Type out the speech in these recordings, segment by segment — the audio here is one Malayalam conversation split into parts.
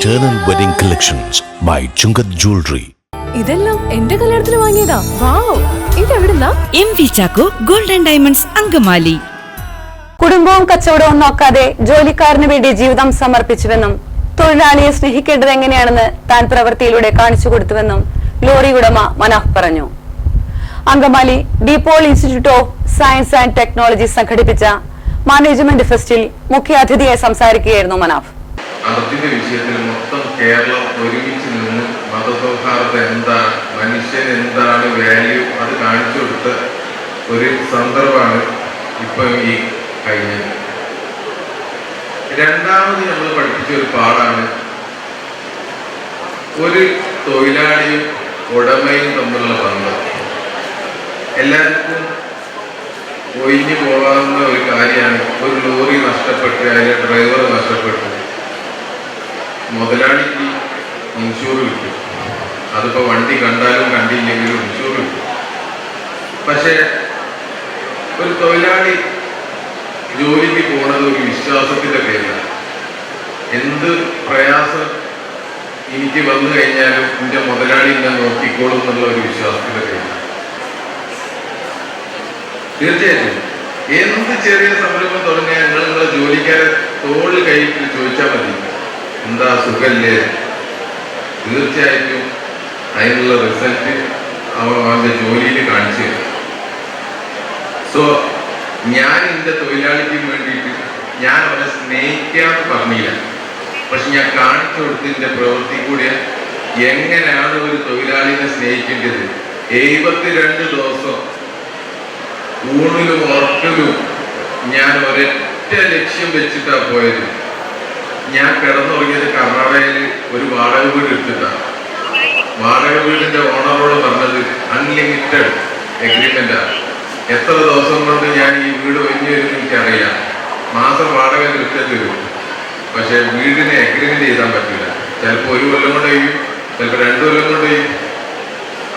Eternal Wedding Collections by Chungat Jewelry. ഇതെല്ലാം എന്റെ കല്യാണത്തിന് വാങ്ങിയതാ. വാവ്, ഇതെവിടുന്നാ? MV Chacko golden diamonds Angamaly. കുടുംബവും കച്ചവടവും നോക്കാതെ ജോലിക്കാരന് വേണ്ടി ജീവിതം സമർപ്പിച്ചുവെന്നും തൊഴിലാളിയെ സ്നേഹിക്കേണ്ടത് എങ്ങനെയാണെന്ന് താൻ പ്രവൃത്തിയിലൂടെ കാണിച്ചു കൊടുത്തുവെന്നും ലോറി ഉടമ മനാഫ് പറഞ്ഞു. Angamaly De Paul institute of science and technology സംഘടിപ്പിച്ച മാനേജ്മെന്റ് ഫെസ്റ്റിൽ മുഖ്യാതിഥിയായി സംസാരിക്കുകയായിരുന്നു മനാഫ്. അതിന്റെ വിഷയത്തിൽ മൊത്തം കേരളം ഒരുമിച്ച് നിന്ന് മതസൗഹാർദ്ദം എന്താണ്, മനുഷ്യൻ എന്താണ് വാല്യൂ, അത് കാണിച്ചു കൊടുത്ത ഒരു സന്ദർഭമാണ് ഇപ്പം ഈ കഴിഞ്ഞത്. രണ്ടാമത് നമ്മൾ പഠിപ്പിച്ച ഒരു പാഠാണ് ഒരു തൊഴിലാളിയും ഉടമയും തമ്മിലുള്ള ബന്ധം. എല്ലാവർക്കും ഒഴിഞ്ഞു പോകാവുന്ന ഒരു കാര്യമാണ്. ഒരു ലോറി നഷ്ടപ്പെട്ട് അതിലെ ഡ്രൈവർ നഷ്ടപ്പെട്ടു, മുതലാളിക്ക് ഇൻഷൂർ കിട്ടും. അതിപ്പോൾ വണ്ടി കണ്ടാലും കണ്ടില്ലെങ്കിലും ഇൻഷൂർ കിട്ടും. പക്ഷേ ഒരു തൊഴിലാളി ജോലിക്ക് പോകുന്നത് ഒരു വിശ്വാസത്തിൻ്റെ പേരിലാണ്. എന്ത് പ്രയാസം എനിക്ക് വന്നു കഴിഞ്ഞാലും എൻ്റെ മുതലാളി എന്നെ നോക്കിക്കോളും എന്നുള്ള ഒരു വിശ്വാസത്തിൻ്റെ പേരിലാണ്. തീർച്ചയായിട്ടും എന്ത് ചെറിയ സംരംഭം തുടങ്ങിയാൽ നിങ്ങളെ ജോലിക്കാരെ തോളിൽ കയ്യിൽ ചോദിച്ചാൽ മതി, എന്താ സുഖല്ലേ? തീർച്ചയായിട്ടും അതിനുള്ള റിസൾട്ട് അവൻ്റെ ജോലിയിൽ കാണിച്ചു തരും. സോ ഞാൻ എൻ്റെ തൊഴിലാളിക്ക് വേണ്ടിയിട്ട് ഞാൻ അവനെ സ്നേഹിക്കാന്ന് പറഞ്ഞില്ല, പക്ഷെ ഞാൻ കാണിച്ചു കൊടുത്തതിൻ്റെ പ്രവൃത്തി കൂടി എങ്ങനെയാണ് ഒരു തൊഴിലാളിനെ സ്നേഹിക്കേണ്ടത്. 72 ദിവസം ഊണിലും ഉറക്കലും ഞാൻ ഒരൊറ്റ ലക്ഷ്യം വെച്ചിട്ടാണ് പോയത്. ഞാൻ കിടന്നുറങ്ങിയത് കർണാടകയിൽ ഒരു വാടക വീട് എടുത്തിട്ടാണ്. വാടക വീടിന്റെ ഓണറോട് പറഞ്ഞത് അൺലിമിറ്റഡ് എഗ്രിമെന്റാണ്. എത്ര ദിവസം കൊണ്ട് ഞാൻ ഈ വീട് ഒഴിഞ്ഞു വരുമെന്ന് എനിക്കറിയാം. മാസം വാടക കൃത്യം തരും, പക്ഷെ വീടിനെ എഗ്രിമെന്റ് ചെയ്താൻ പറ്റില്ല. ചിലപ്പോൾ 1 കൊല്ലം കൊണ്ട് ചെയ്യും, ചിലപ്പോൾ 2 കൊല്ലം കൊണ്ട് ചെയ്യും.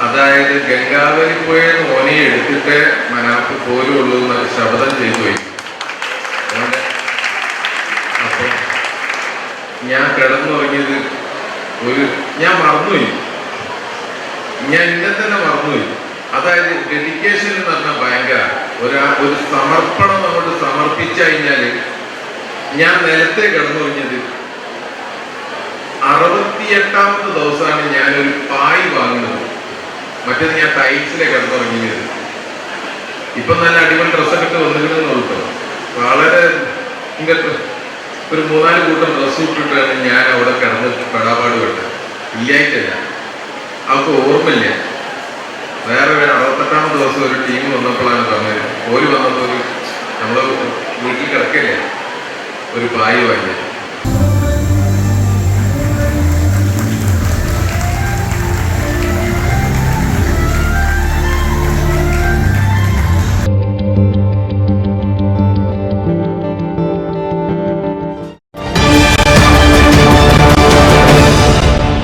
അതായത് ഗംഗാവലി പുഴയിൽ ഓനെ എടുത്തിട്ട് മനാഫ് പോലുള്ളൂ എന്ന് ശബ്ദം ചെയ്തു പോയി. അപ്പൊ ഞാൻ കിടന്നുറങ്ങിയത് ഞാൻ മറന്നുപോയി, ഞാൻ എന്നെ തന്നെ മറന്നുപോയി. അതായത് ഡെഡിക്കേഷൻ എന്ന് പറഞ്ഞാൽ ഭയങ്കര ഒരു സമർപ്പണം അങ്ങോട്ട് സമർപ്പിച്ചു കഴിഞ്ഞാൽ ഞാൻ നിലത്തെ കിടന്നുറങ്ങിയത് 68ാമത്തെ ദിവസമാണ് ഞാനൊരു പായ് വാങ്ങുന്നത്. മറ്റേത് ഞാൻ ടൈൽസിലെ കിടന്നുറങ്ങിയത്. ഇപ്പം നല്ല അടിപൊളി ഡ്രസ്സൊക്കെ ഇട്ട് വന്നിരുന്നുള്ളൂ. വളരെ ഒരു 3-4 കൂട്ടം ഡ്രസ്സ് ഇട്ടിട്ടാണ് ഞാൻ അവിടെ കിടന്ന് പെടാപാട് പെട്ടത്. ഇല്ലായിട്ടല്ല, അവർക്ക് ഓർമ്മയില്ല. വേറെ 68ാമത്തെ ദിവസം ഒരു ടീം വന്നപ്പോഴാണ് പറഞ്ഞത്. ഓര് വന്നപ്പോൾ നമ്മൾ വീട്ടിൽ കിടക്കില്ല, ഒരു പായ് വാങ്ങിയത്.